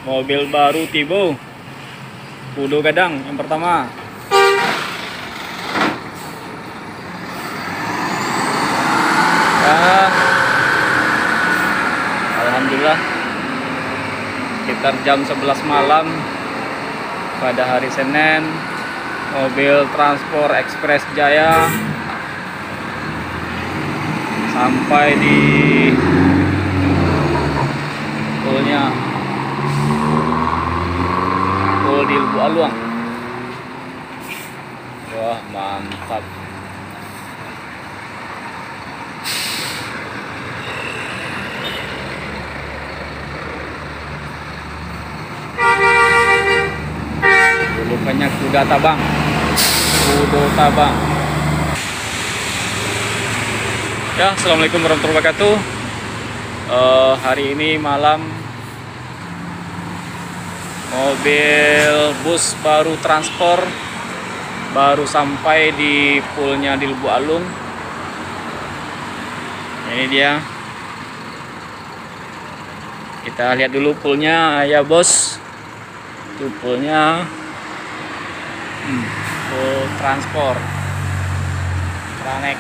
Mobil baru Tibo Pudo Gadang yang pertama. Dan alhamdulillah sekitar jam 11 malam pada hari Senin, mobil Transport Express Jaya sampai di pulnya di Lubu Aluang. Wah, mantap. Julukannya Kuda Tabang. Kudo Tabang. Ya, assalamualaikum warahmatullahi wabarakatuh. Hari ini malam mobil bus baru transport baru sampai di pulnya di Lubu Alung. Ini dia. Kita lihat dulu pulnya ya bos. Itu pulnya full transport Tranek.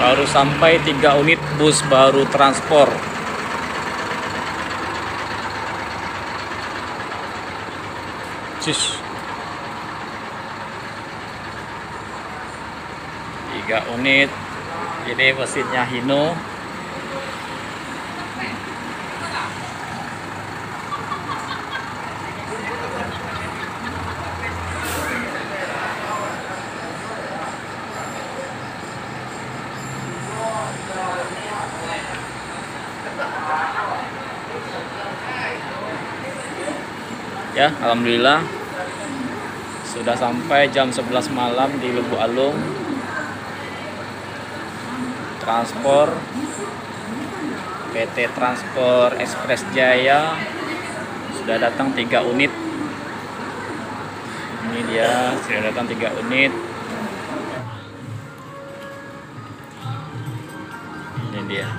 Baru sampai 3 unit bus baru transport. Cus. 3 unit. Ini mesinnya Hino. Ya, alhamdulillah sudah sampai jam 11 malam di Lubu Alung. Transport PT Transport Express Jaya sudah datang 3 unit. Ini dia, sudah datang 3 unit. Ini dia.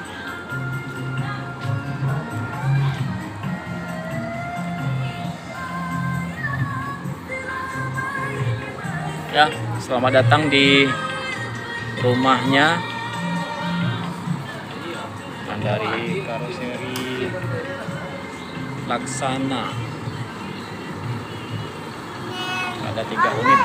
Ya, selamat datang di rumahnya. Dari karoseri Laksana. Ada 3 unit.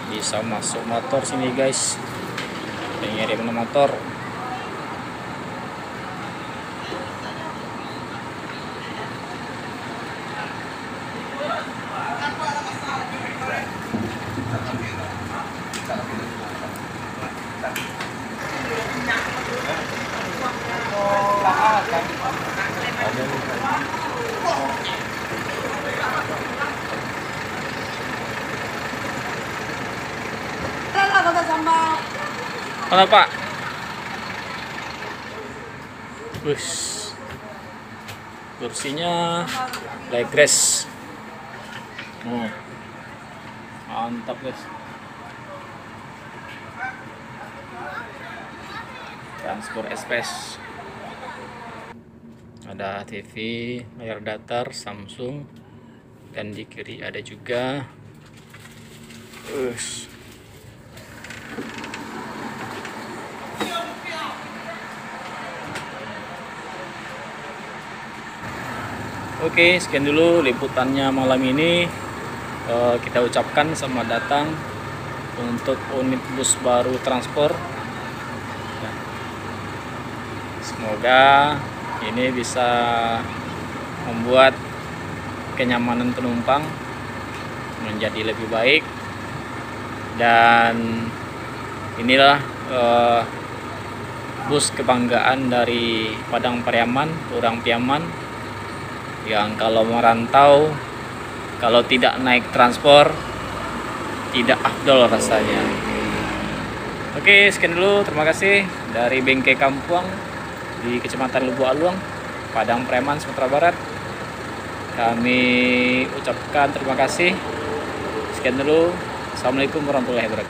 Bisa masuk motor sini guys. Pengirim motor. Mana Pak? Bus. Kursinya leggres. Mantap guys. Transport Express. Ada TV layar datar Samsung dan di kiri ada juga. Oke, sekian dulu liputannya malam ini. Kita ucapkan selamat datang untuk unit bus baru transport. Semoga ini bisa membuat kenyamanan penumpang menjadi lebih baik. Dan inilah bus kebanggaan dari Padang Pariaman, Orang Piaman, yang kalau merantau, kalau tidak naik transport tidak afdol rasanya. Oke, sekian dulu. Terima kasih dari Bengke Kampuang di Kecamatan Lubuk Aluang, Padang Preman, Sumatera Barat. Kami ucapkan terima kasih. Sekian dulu. Assalamualaikum warahmatullahi wabarakatuh.